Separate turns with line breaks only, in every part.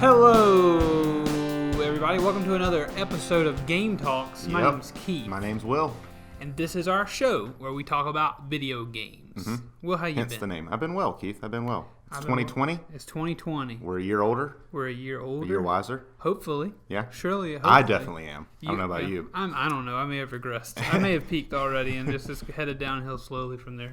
Hello, everybody. Welcome to another episode of Game Talks. My name's Keith.
My name's Will.
And this is our show where we talk about video games. Mm-hmm. Will, how you been?
Hence the name. I've been well, Keith. I've been well. It's 2020.
It's 2020.
We're a year older.
We're a year older.
A year wiser.
Hopefully.
Yeah.
Surely. Hopefully.
I definitely am. I don't know about you.
I don't know. I may have regressed. I may have peaked already and just headed downhill slowly from there.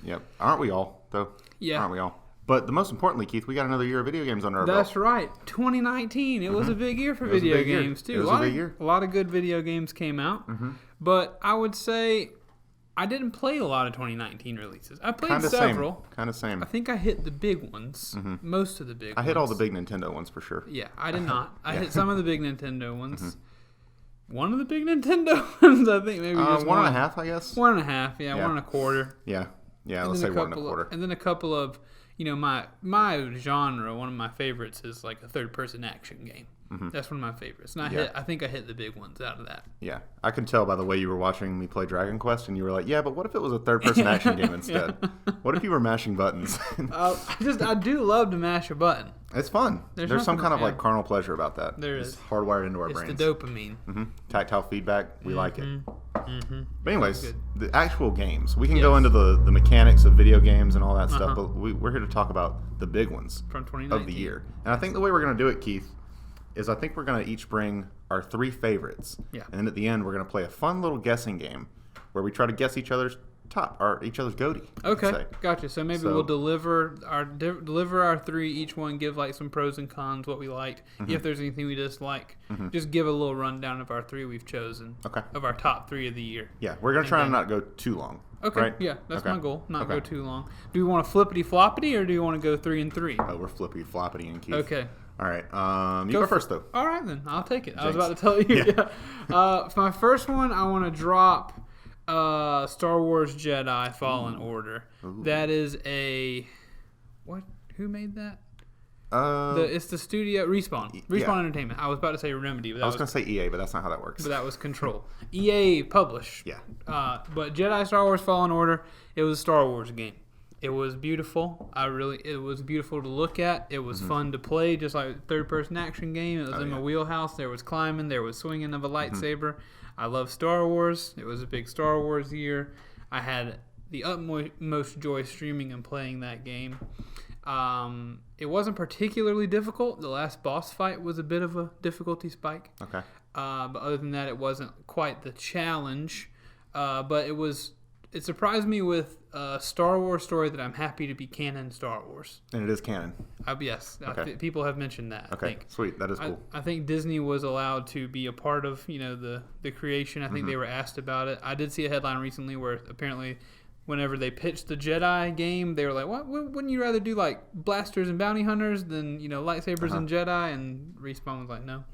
Yep. Aren't we all, though?
Yeah.
Aren't we all? But the most importantly, Keith, we got another year of video games under our
belt. That's
belt.
right. 2019. It was a big year for video games, too.
It was a big year.
A lot of good video games came out. Mm-hmm. But I would say I didn't play a lot of 2019 releases. I played several.
Kind of same.
I think I hit the big ones. Mm-hmm. Most of the big ones.
I hit all the big Nintendo ones for sure.
Yeah, I did not. I hit some of the big Nintendo ones. Mm-hmm. One of the big Nintendo ones, I think maybe just
one and a half, I guess.
1.5, yeah. 1.25.
Yeah, let's say 1.25.
And then a couple of, my genre, one of my favorites is like a third-person action game. Mm-hmm. That's one of my favorites. And I think I hit the big ones out of that.
Yeah. I can tell by the way you were watching me play Dragon Quest, and you were like, yeah, but what if it was a third-person action game instead? Yeah. What if you were mashing buttons?
I do love to mash a button.
It's fun. There's some kind of like carnal pleasure about that.
There is.
It's hardwired into our brains.
It's the dopamine.
Mm-hmm. Tactile feedback. We like it.
Mm-hmm.
But anyways, the actual games. We can go into the mechanics of video games and all that stuff, but we're here to talk about the big ones
from 2019
of the year. And I think the way we're going to do it, Keith, is I think we're going to each bring our 3 favorites. Yeah. And then at the end, we're going to play a fun little guessing game where we try to guess each other's goatee.
Okay, gotcha. So maybe we'll deliver our 3. Each one give like some pros and cons, what we liked. Mm-hmm. If there's anything we dislike, just give a little rundown of our 3 we've chosen. Okay. Of our top 3 of the year.
Yeah, we're gonna try to not go too long.
Okay.
Right?
Yeah, that's my goal. Not go too long. Do we want to flippity floppity or do you want to go 3 and 3?
Oh, we're flippity floppity and Keith.
Okay.
All right. You go first though.
All right then, I'll take it. Jinx. I was about to tell you. Yeah. For my first one, I want to drop Star Wars Jedi Fallen Order. Ooh. That is what? Who made that? It's the studio Respawn Entertainment. I was about to say Remedy, but
I was going to say EA, but that's not how that works.
But that was Control. EA published.
Yeah.
But Jedi Star Wars Fallen Order, it was a Star Wars game. It was beautiful. It was beautiful to look at. It was fun to play, just like a third-person action game. It was in my wheelhouse. There was climbing. There was swinging of a lightsaber. I love Star Wars. It was a big Star Wars year. I had the utmost joy streaming and playing that game. It wasn't particularly difficult. The last boss fight was a bit of a difficulty spike.
Okay.
But other than that, it wasn't quite the challenge. But it surprised me with a Star Wars story that I'm happy to be canon Star Wars.
And it is canon.
Yes.
Okay.
People have mentioned that.
Okay.
I think.
Sweet. That is cool.
I think Disney was allowed to be a part of, the creation. I think they were asked about it. I did see a headline recently where apparently whenever they pitched the Jedi game, they were like, "What? Wouldn't you rather do like blasters and bounty hunters than lightsabers and Jedi?" And Respawn was like, "No,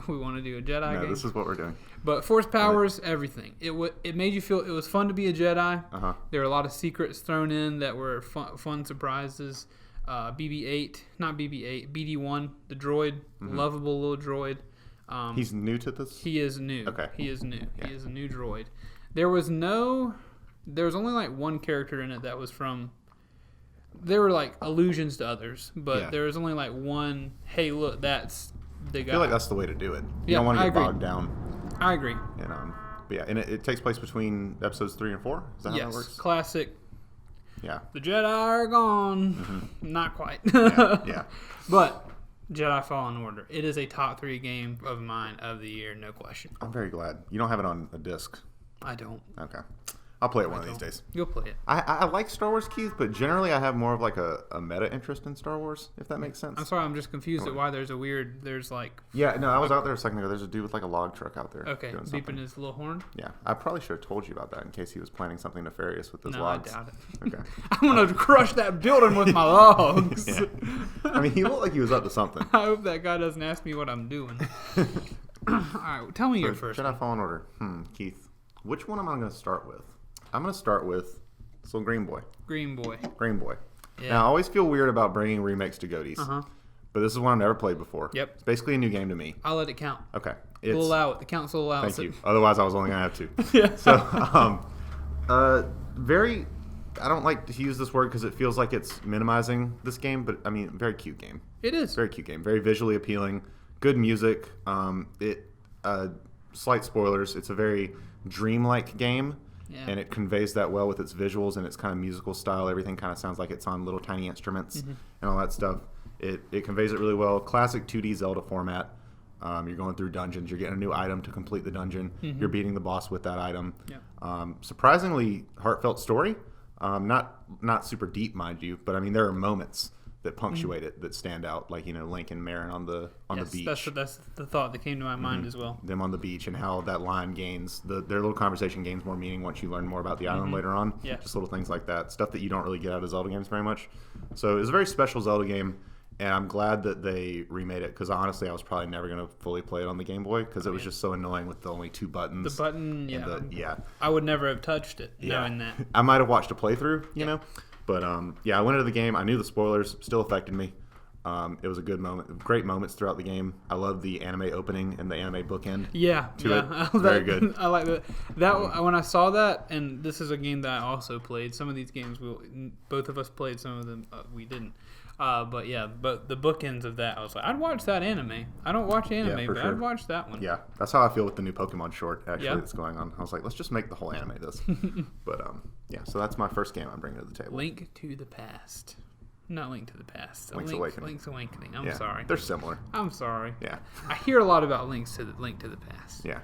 we want to do a Jedi game.
This is what we're doing."
But Force powers, everything. It made you feel it was fun to be a Jedi. There were a lot of secrets thrown in that were fun surprises. BB-8, not BB-8, BD-1, the droid, lovable little droid.
He's new to this?
He is new.
Okay.
He is new. Yeah. He is a new droid. There was only like one character in it that was from. There were like allusions to others, but there was only like one. Hey, look, that's the guy.
I feel like that's the way to do it. You don't want to get bogged down.
I agree.
But yeah, and it takes place between episodes 3 and 4. Is that how that works?
Classic.
Yeah.
The Jedi are gone. Not quite.
Yeah.
But Jedi Fallen Order. It is a top 3 game of mine of the year, no question.
I'm very glad. You don't have it on a disc.
I don't.
Okay. I'll play it one of these days.
You'll play it.
I like Star Wars, Keith, but generally I have more of like a meta interest in Star Wars, if that makes sense.
I'm sorry, I'm just confused at why there's like...
Yeah, no, I was out there a second ago. There's a dude with like a log truck out there.
Okay, beeping his little horn?
Yeah, I probably should have told you about that in case he was planning something nefarious with those logs.
No, I doubt it.
Okay.
I'm going to crush that building with my logs.
Yeah. I mean, he looked like he was up to something.
I hope that guy doesn't ask me what I'm doing. All right, tell me your first
Jedi Fallen Order. Keith, which one am I going to start with? I'm going to start with this little Green Boy.
Green Boy.
Yeah. Now, I always feel weird about bringing remakes to goatees. But this is one I've never played before.
Yep.
It's basically a new game to me.
I'll let it count.
Okay.
We'll allow it. The council allows it.
Thank you. Otherwise, I was only going to have 2. Yeah. So, very I don't like to use this word because it feels like it's minimizing this game, but I mean, very cute game.
It is.
Very cute game. Very visually appealing. Good music. Slight spoilers. It's a very dreamlike game, and it conveys that well with its visuals and its kind of musical style. Everything kind of sounds like it's on little tiny instruments and all that stuff. It conveys it really well. Classic 2D Zelda format. You're going through dungeons. You're getting a new item to complete the dungeon. You're beating the boss with that item. Surprisingly heartfelt story. Not super deep, mind you, but I mean there are moments that punctuate it that stand out, like Link and Marin on the beach.
That's the thought that came to my mind as well.
Them on the beach and how that line gains their little conversation gains more meaning once you learn more about the island later on.
Yeah.
Just little things like that, stuff that you don't really get out of Zelda games very much. So it was a very special Zelda game. And I'm glad that they remade it because honestly, I was probably never going to fully play it on the Game Boy because it was just so annoying with the only 2 buttons.
The button,
yeah.
I would never have touched it knowing that.
I might have watched a playthrough, you know. But I went into the game. I knew the spoilers still affected me. It was a good moment, great moments throughout the game. I love the anime opening and the anime bookend. It. Very good.
I like that. When I saw that, and this is a game that I also played. Some of these games, both of us played. Some of them we didn't. But the bookends of that, I was like, I'd watch that anime. I don't watch anime, but sure. I'd watch that one.
Yeah, that's how I feel with the new Pokemon short, that's going on. I was like, let's just make the whole anime this. But, so that's my first game I'm bringing to the table.
Link to the Past. Not Link to the Past.
Link's Awakening.
Link's Awakening. I'm sorry.
They're similar.
I'm sorry.
Yeah.
I hear a lot about Link to the Past.
Yeah.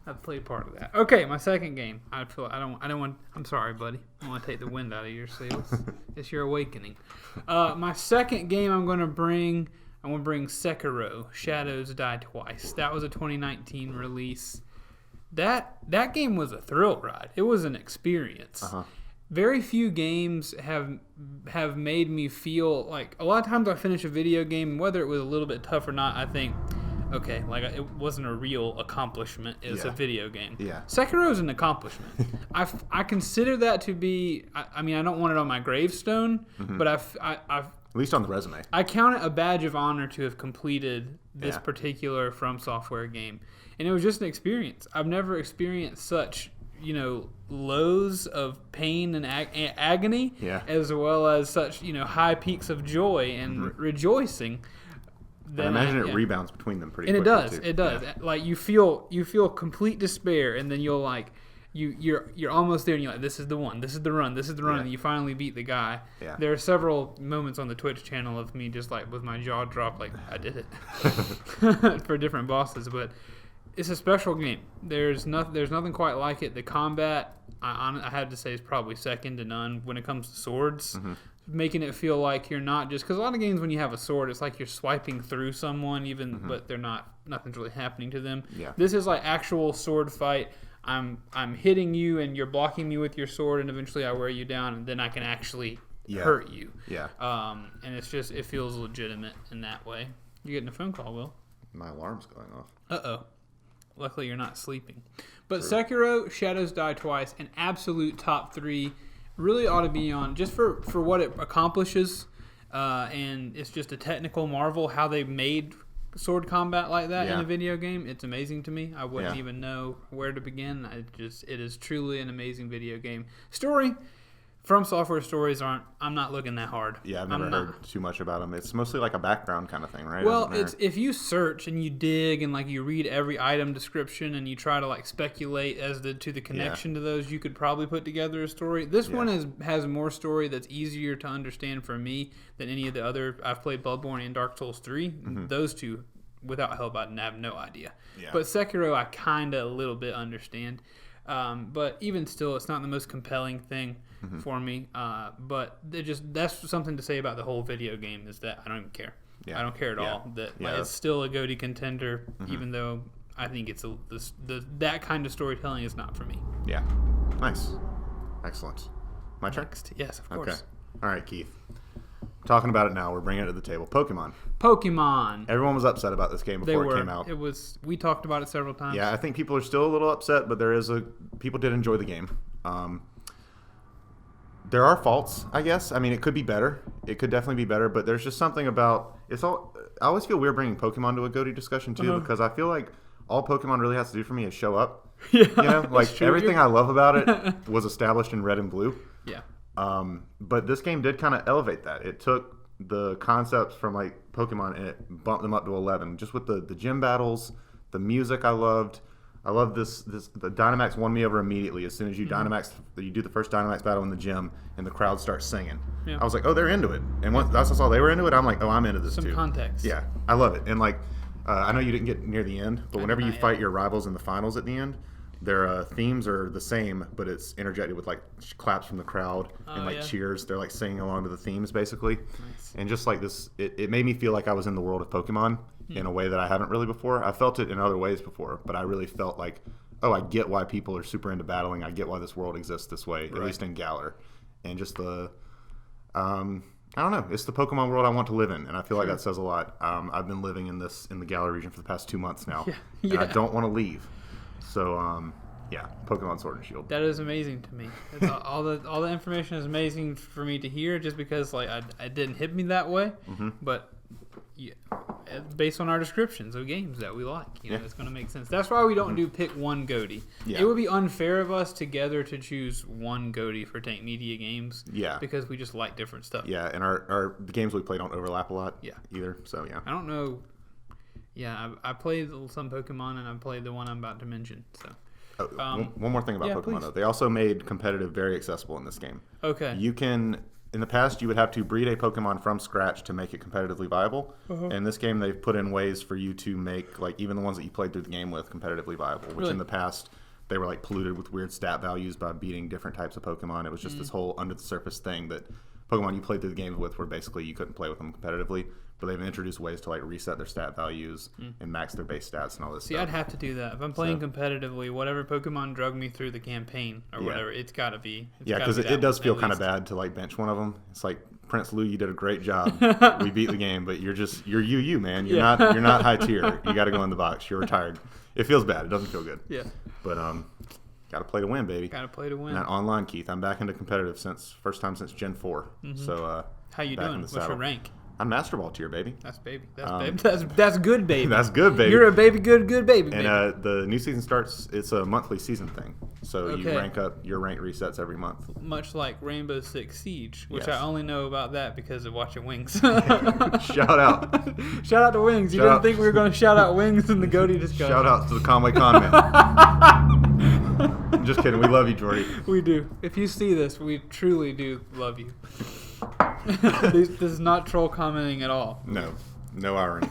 I've played part of that. Okay, my second game. I don't want. I'm sorry, buddy. I want to take the wind out of your sails. It's your awakening. My second game I'm going to bring Sekiro: Shadows Die Twice. That was a 2019 release. That game was a thrill ride. It was an experience. Very few games have made me feel like, a lot of times I finish a video game, whether it was a little bit tough or not, I think, okay, like it wasn't a real accomplishment. It's a video game.
Yeah.
Sekiro is an accomplishment. I consider that to be. I mean, I don't want it on my gravestone, but I've
at least on the resume.
I count it a badge of honor to have completed this particular From Software game, and it was just an experience. I've never experienced such lows of pain and agony, as well as such high peaks of joy and rejoicing.
I imagine it rebounds between them pretty
quickly.
And
it does. Yeah. Like you feel complete despair, and then you'll you're almost there, and you're like, this is the one, this is the run, and you finally beat the guy.
Yeah.
There are several moments on the Twitch channel of me just like with my jaw dropped, like I did it for different bosses, but it's a special game. There's nothing quite like it. The combat, I have to say, is probably second to none when it comes to swords. Making it feel like you're not just, because a lot of games when you have a sword, it's like you're swiping through someone, but nothing's really happening to them.
Yeah.
This is like actual sword fight. I'm hitting you and you're blocking me with your sword, and eventually I wear you down, and then I can actually hurt you.
Yeah.
And it feels legitimate in that way. You're getting a phone call, Will.
My alarm's going off.
Uh-oh. Luckily you're not sleeping. But true. Sekiro: Shadows Die Twice, an absolute top 3. Really ought to be on just for what it accomplishes, and it's just a technical marvel how they made sword combat like that in a video game. It's amazing to me. I wouldn't even know where to begin. It is truly an amazing video game. Story, From Software stories I'm not looking that hard.
Yeah, I've never heard too much about them. It's mostly like a background kind of thing, right?
Well, it's if you search and you dig and like you read every item description and you try to like speculate as to the connection to those, you could probably put together a story. This one has more story that's easier to understand for me than any of the other. I've played Bloodborne and Dark Souls 3. Those two, without help, I have no idea. Yeah. But Sekiro, I kind of a little bit understand. But even still, it's not the most compelling thing for me. But that's something to say about the whole video game is that I don't even care. Yeah. I don't care at all. That it's still a GOTY contender, even though I think it's that kind of storytelling is not for me.
Yeah. Nice. Excellent. My turn?
Next. Yes, of course.
Okay. All right, Keith. Talking about it now, we're bringing it to the table. Pokemon.
Everyone
was upset about this game before it came out.
We talked about it several times.
Yeah, I think people are still a little upset, but people did enjoy the game. There are faults, I guess. I mean, it could be better. It could definitely be better, but there's just something about I always feel weird bringing Pokemon to a GOTY discussion too, because I feel like all Pokemon really has to do for me is show up. Yeah, like everything I love about it was established in Red and Blue.
Yeah.
But this game did kind of elevate that. It took the concepts from like Pokemon and it bumped them up to 11. Just with the gym battles, the music I loved. I love this. The Dynamax won me over immediately as soon as you Dynamax. You do the first Dynamax battle in the gym, and the crowd starts singing. Yeah. I was like, oh, they're into it. And once I saw they were into it, I'm like, oh, I'm into this too.
Some context.
Yeah, I love it. And like, I know you didn't get near the end, but whenever you fight your rivals in the finals at the end, their themes are the same, but it's interjected with like claps from the crowd and like cheers. They're like singing along to the themes basically. Nice. And just like this, it made me feel like I was in the world of Pokemon in a way that I haven't really before. I felt it in other ways before, but I really felt like, oh, I get why people are super into battling. I get why this world exists this way, at least in Galar. And just the, I don't know, it's the Pokemon world I want to live in, and I feel like that says a lot. I've been living in the Galar region for the past 2 months now, and I don't want to leave. So, yeah, Pokemon Sword and Shield.
That is amazing to me. It's all the information is amazing for me to hear, just because like it didn't hit me that way, but yeah, based on our descriptions of games that we like, it's going to make sense. That's why we don't do pick one GOTY. Yeah. It would be unfair of us together to choose one GOTY for Tank Media games. Yeah, because we just like different stuff.
Yeah, and the games we play don't overlap a lot. Yeah, either. So yeah,
I don't know. Yeah, I played some Pokemon, and I played the one I'm about to mention. So,
one more thing about Pokemon, though. They also made competitive very accessible in this game. Okay. You can, in the past, you would have to breed a Pokemon from scratch to make it competitively viable. In this game, they've put in ways for you to make, like, even the ones that you played through the game with competitively viable, which in the past, they were, like, polluted with weird stat values by beating different types of Pokemon. It was just this whole under-the-surface thing that Pokemon you played through the games with were basically you couldn't play with them competitively. But they've introduced ways to like reset their stat values and max their base stats and all this stuff.
See, I'd have to do that. If I'm playing competitively, whatever Pokemon drug me through the campaign or whatever, it's got to be.
Yeah, because it does feel kind of bad to like bench one of them. It's like, Prince Lou, you did a great job. We beat the game, but you're you, man. You're not high tier. You got to go in the box. You're retired. It feels bad. It doesn't feel good. Yeah. But got to play to win, baby.
Got to play to win.
And online, Keith. I'm back into competitive first time since Gen 4. So
how you doing? What's your rank?
I'm Master Ball tier, baby.
That's baby. That's baby. That's good, baby.
That's good, baby.
You're a baby, good baby.
And the new season starts. It's a monthly season thing, so you rank up. Your rank resets every month.
Much like Rainbow Six Siege, which I only know about that because of watching Wings.
Shout out!
Shout out to Wings. You didn't think we were going to shout out Wings in the GOTY discussion?
Shout out to the Conway Conman. I'm just kidding. We love you, Jordy.
We do. If you see this, we truly do love you. This is not troll commenting at all.
No irony.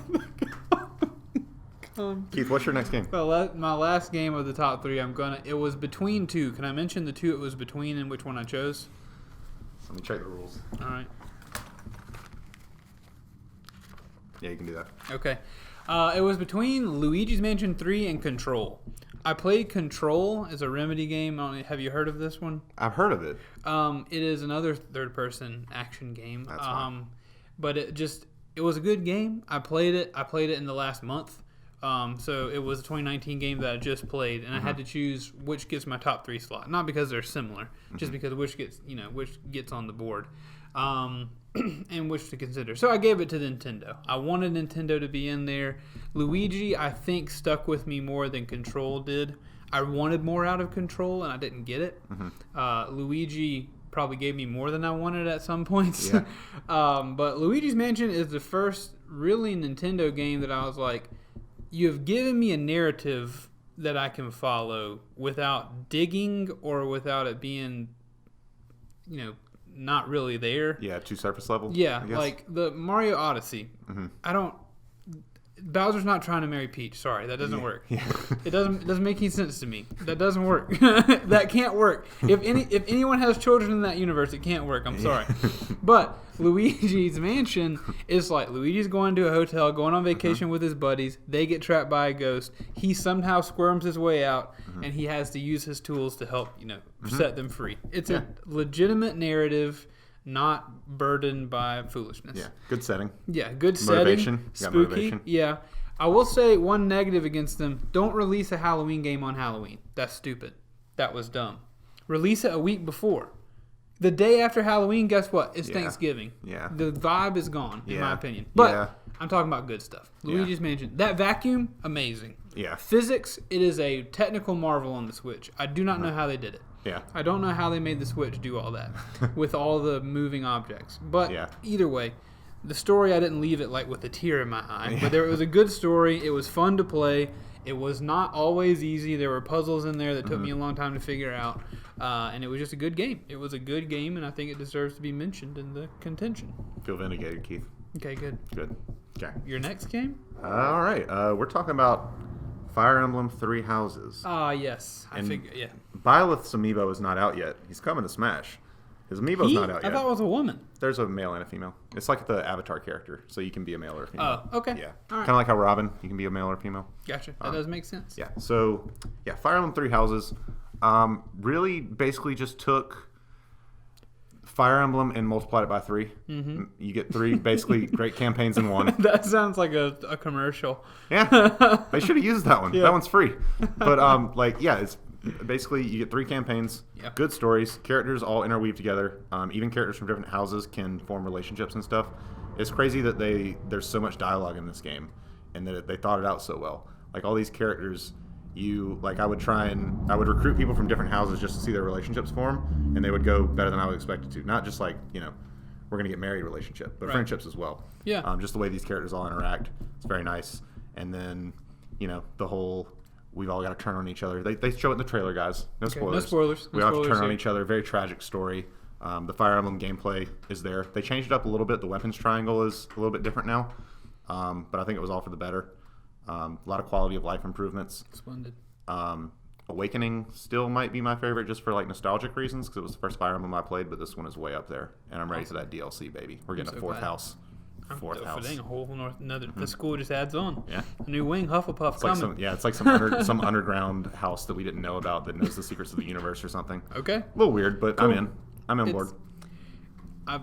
Keith, what's your next game?
Well, my last game of the top three, it was between two. Can I mention the two it was between and which one I chose?
Let me check the rules.
All right.
Yeah, you can do that.
Okay. It was between Luigi's Mansion 3 and Control. I played Control as a Remedy game. Have you heard of this one?
I've heard of it.
It is another third-person action game.
That's fine.
But it was a good game. I played it in the last month. So it was a 2019 game that I just played, and I had to choose which gets my top 3 slot. Not because they're similar, just because which gets on the board. And which to consider. So I gave it to Nintendo. I wanted Nintendo to be in there. Luigi, I think, stuck with me more than Control did. I wanted more out of Control, and I didn't get it. Luigi probably gave me more than I wanted at some points. Yeah. But Luigi's Mansion is the first really Nintendo game that I was like, you have given me a narrative that I can follow without digging or without it being, not really there.
Yeah, too surface level.
Yeah, like the Mario Odyssey. Bowser's not trying to marry Peach. Sorry, that doesn't work. Yeah. It doesn't make any sense to me. That doesn't work. That can't work. If anyone has children in that universe, it can't work. I'm sorry. But Luigi's Mansion is like Luigi's going to a hotel, going on vacation with his buddies. They get trapped by a ghost. He somehow squirms his way out, and he has to use his tools to help set them free. It's a legitimate narrative, not burdened by foolishness.
Yeah, good setting.
Yeah, good
motivation.
Setting. Spooky. Motivation. Yeah. I will say one negative against them. Don't release a Halloween game on Halloween. That's stupid. That was dumb. Release it a week before. The day after Halloween, guess what? It's
Yeah.
Thanksgiving.
Yeah.
The vibe is gone, in my opinion.
Yeah.
But I'm talking about good stuff.
Yeah.
Luigi's Mansion. That vacuum, amazing.
Yeah.
Physics, it is a technical marvel on the Switch. I do not know how they did it.
Yeah.
I don't know how they made the Switch do all that with all the moving objects. But either way, the story, I didn't leave it like with a tear in my eye. But it was a good story. It was fun to play. It was not always easy. There were puzzles in there that took me a long time to figure out. And it was just a good game. It was a good game, and I think it deserves to be mentioned in the contention.
Feel vindicated, Keith.
Okay, good.
Good. Okay.
Your next game?
All right. We're talking about Fire Emblem Three Houses.
Ah, yes. I
And
figure, yeah.
Byleth's amiibo is not out yet. He's coming to Smash. His amiibo's not out
I
yet.
thought it was a woman.
There's a male and a female. It's like the Avatar character, so you can be a male or a female.
Oh, okay.
Yeah.
All right.
Kind of like how Robin, you can be a male or a female.
Gotcha. That does make sense.
Yeah. So, Fire Emblem Three Houses really basically just took Fire Emblem and multiplied it by 3. Mm-hmm. You get 3 basically great campaigns in one.
That sounds like a commercial.
Yeah. They should have used that one. Yeah. That one's free. But, it's basically you get 3 campaigns, good stories, characters all interweave together. Even characters from different houses can form relationships and stuff. It's crazy that there's so much dialogue in this game and that they thought it out so well. Like all these characters, I would recruit people from different houses just to see their relationships form, and they would go better than I would expect it to. Not just like, we're going to get married relationship, but friendships as well.
Yeah.
Just the way these characters all interact. It's very nice. And then, the whole, we've all got to turn on each other. They show it in the trailer, guys. No spoilers.
No spoilers.
We all have to turn on each other. Very tragic story. The Fire Emblem gameplay is there. They changed it up a little bit. The weapons triangle is a little bit different now. But I think it was all for the better. A lot of quality of life improvements.
Splendid.
Awakening still might be my favorite just for like nostalgic reasons because it was the first Fire Emblem I played, but this one is way up there. And I'm ready for that DLC, baby. We're getting a fourth house. Fourth house.
A whole another. The school just adds on. Yeah. A new wing, Hufflepuff
it's
coming.
Like it's like some underground house that we didn't know about that knows the secrets of the universe or something.
Okay.
A little weird, but cool. I'm in board.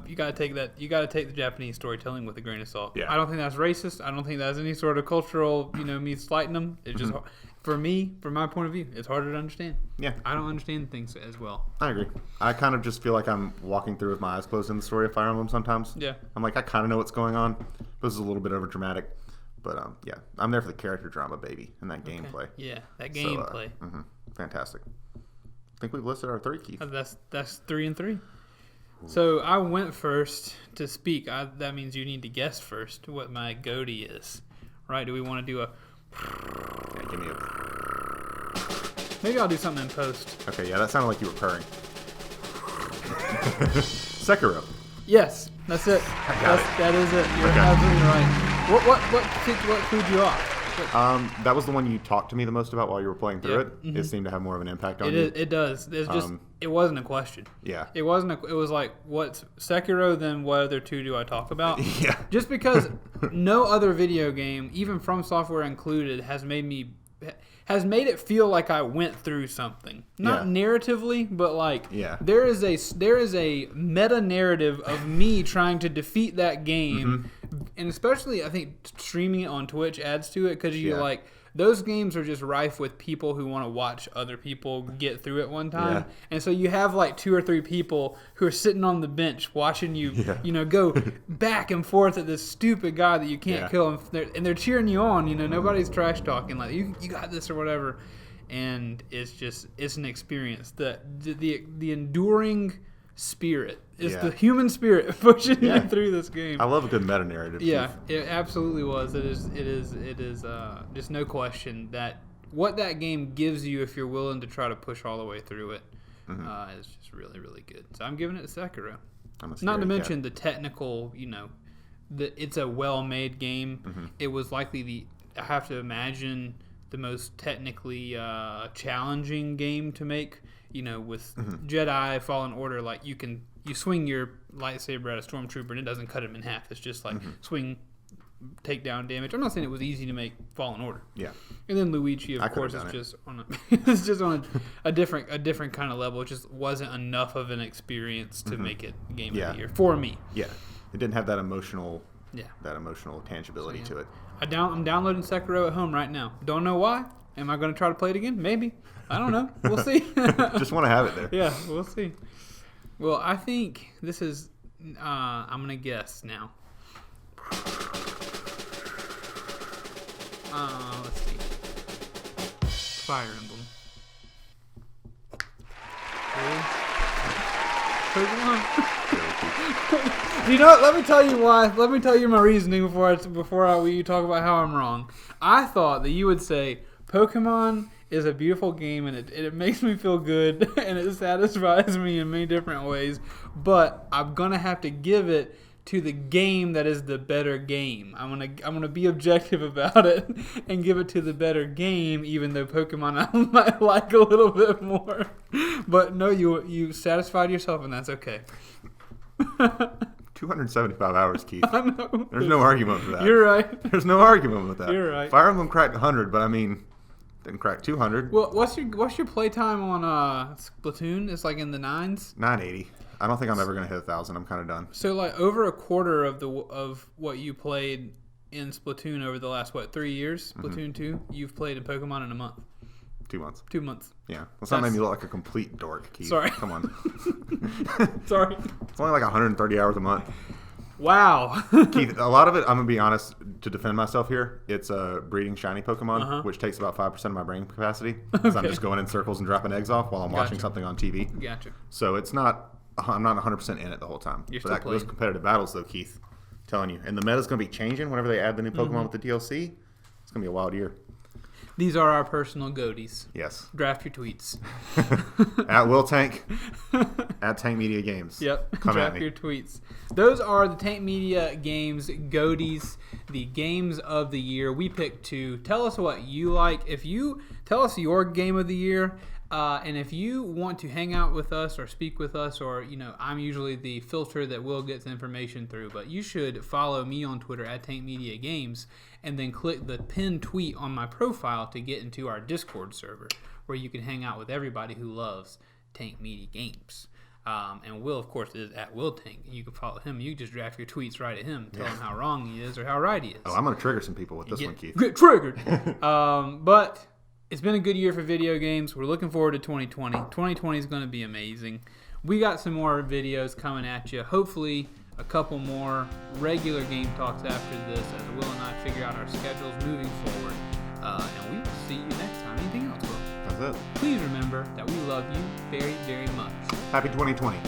You gotta take that. You gotta take the Japanese storytelling with a grain of salt.
Yeah.
I don't think that's racist. I don't think that's any sort of cultural, me slighting them. It's just for me, from my point of view, it's harder to understand.
Yeah.
I don't understand things as well.
I agree. I kind of just feel like I'm walking through with my eyes closed in the story of Fire Emblem sometimes.
Yeah. I'm
like, I kind of know what's going on. This is a little bit over dramatic, but I'm there for the character drama, baby, and that gameplay.
Yeah, that gameplay.
Fantastic. I think we've listed our 3, Keith.
That's 3 and 3. So I went first to speak. That means you need to guess first what my goatee is, right? Do we want to do a?
Yeah, give me a.
Maybe I'll do something in post.
Okay, that sounded like you were purring. Sekiro.
Yes, that's it. That is it. You're absolutely right. What clued you off?
That was the one you talked to me the most about while you were playing through it. Mm-hmm. It seemed to have more of an impact on you.
It does. It's just it wasn't a question.
Yeah.
It wasn't. It was like, what's Sekiro? Then what other 2 do I talk about?
Yeah.
Just because no other video game, even From Software included, has made it feel like I went through something. Not narratively, but like there is a meta narrative of me trying to defeat that game. And especially, I think streaming it on Twitch adds to it because those games are just rife with people who want to watch other people get through it one time. Yeah. And so you have like 2 or 3 people who are sitting on the bench watching you, go back and forth at this stupid guy that you can't kill. And they're cheering you on. Nobody's trash talking like, you got this or whatever. And it's an experience. The enduring spirit. It's the human spirit pushing you through this game.
I love a good meta narrative.
Yeah, it absolutely was. It is just no question that what that game gives you if you're willing to try to push all the way through it is just really, really good. So I'm giving it to Sekiro. Not to mention the technical, it's a well-made game. Mm-hmm. It was likely I have to imagine the most technically challenging game to make. With Jedi Fallen Order, like you swing your lightsaber at a stormtrooper and it doesn't cut him in half. It's just like swing, take down damage. I'm not saying it was easy to make Fallen Order. Yeah. And then Luigi, of course, is just on a different kind of level. It just wasn't enough of an experience to make it Game of the Year for me.
Yeah. It didn't have that emotional tangibility to it.
I'm downloading Sekiro at home right now. Don't know why. Am I going to try to play it again? Maybe. I don't know. We'll see.
Just want to have it there.
Yeah, we'll see. Well, I think this is. I'm gonna guess now. Let's see. Fire Emblem. Really? Pokemon? You know what? Let me tell you why. Let me tell you my reasoning before we talk about how I'm wrong. I thought that you would say Pokemon is a beautiful game and it makes me feel good and it satisfies me in many different ways. But I'm gonna have to give it to the game that is the better game. I'm gonna be objective about it and give it to the better game, even though Pokemon I might like a little bit more. But no, you satisfied yourself, and that's okay.
275 hours, Keith.
I know.
There's no argument with that.
You're right.
There's no argument with that.
You're right.
Fire Emblem cracked 100, but I mean, didn't crack 200.
Well, what's your playtime on Splatoon? It's like in the 9s.
980. I don't think I'm ever gonna hit 1,000. I'm kind of done.
So like over a quarter of what you played in Splatoon over the last 3 years, Splatoon 2, you've played in Pokemon in a month.
2 months.
2 months.
Yeah. Let's not make me look like a complete dork, Keith.
Sorry.
Come on.
Sorry.
It's only like 130 hours a month.
Wow.
Keith, a lot of it, I'm going to be honest, to defend myself here, it's breeding shiny Pokemon, which takes about 5% of my brain capacity. Because I'm just going in circles and dropping eggs off while I'm watching something on TV.
Gotcha.
So I'm not 100% in it the whole time.
You're
but
still playing.
Those competitive battles, though, Keith, I'm telling you. And the meta's going to be changing whenever they add the new Pokemon with the DLC. It's going to be a wild year.
These are our personal goatees.
Yes.
Draft your tweets.
At Will Tank. At Tank Media Games.
Yep.
Come
Draft
at me.
your tweets. Those are the Tank Media Games goatees, the games of the year. We picked 2. Tell us what you like. Tell us your game of the year. And if you want to hang out with us or speak with us, or, I'm usually the filter that Will gets information through, but you should follow me on Twitter at Tank Media Games and then click the pinned tweet on my profile to get into our Discord server where you can hang out with everybody who loves Tank Media Games. And Will, of course, is at Will Tank. You can follow him. You just draft your tweets right at him. Tell him how wrong he is or how right he is.
Oh, I'm going to trigger some people with this one, Keith.
Get triggered. But it's been a good year for video games. We're looking forward to 2020. 2020 is going to be amazing. We got some more videos coming at you. Hopefully, a couple more regular game talks after this as Will and I figure out our schedules moving forward. And we will see you next time. Anything else, Will?
That's it.
Please remember that we love you very, very much.
Happy 2020.